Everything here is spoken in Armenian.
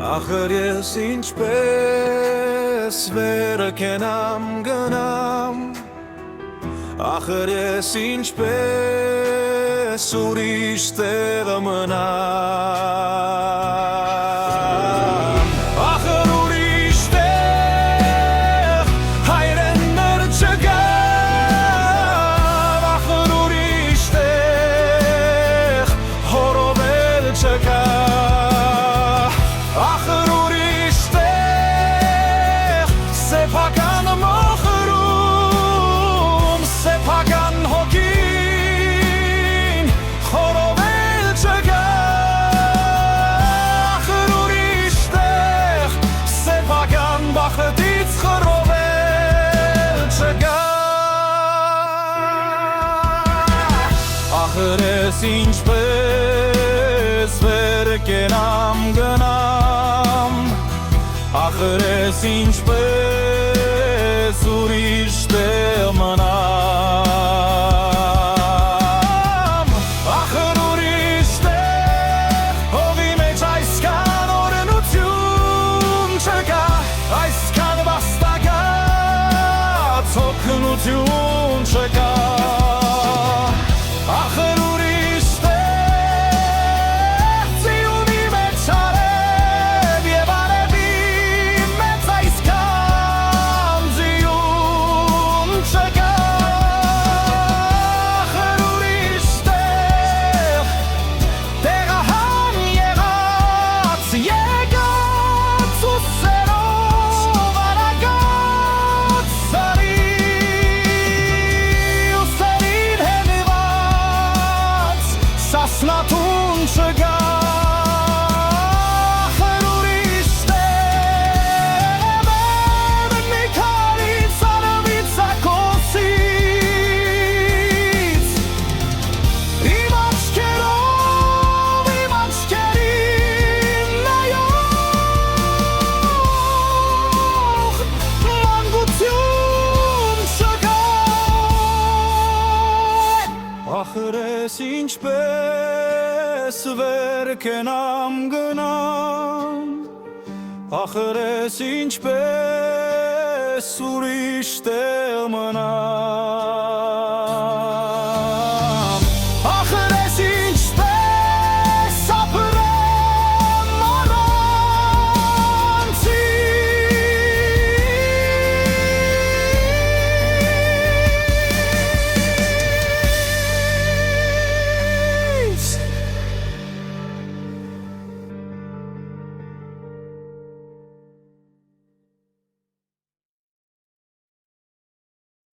Ախր ես ինչպես վերը կենամ գնամ, ախր ես ինչպես ուրիշ տեղ մնամ, ախր ուրիշ տեղ հայրեններ չգավ, ախր ուրիշ տեղ հորով էլ չկա, ախր ուրիշ տեղ սեփական մոխրում, սեփական հոգին խորով էլ չգա, ախր ուրիշ տեղ սեփական բախտից խորով էլ չգա, ախր ես ինչպես վեր կենամ գնամ, ախր ես ինչպես ուրիշ տեղ մնամ, ախր ուրիշ տեղ հողի մեջ այսքան օրենություն չկա, այսքան վաստակած օգնություն չկա, ախր ուրիշ տեղ ծիունի մեջ արև և արևի մեծ այսքան ձիուն չկա, ախր ուրիշ տեղ տեղահան եղած եկած ու սերով արագած սարի ու սարին հենված սասնատուն չկա, ախր ուրիշ տեղ մի քարից արևից ակոսից իմ աչքերով իմ աչքերին նայող մանկություն չկա, ախր ես ինչպես վեր կենամ գնամ, ախր ես ինչպես ուրիշ տեղ մնամ,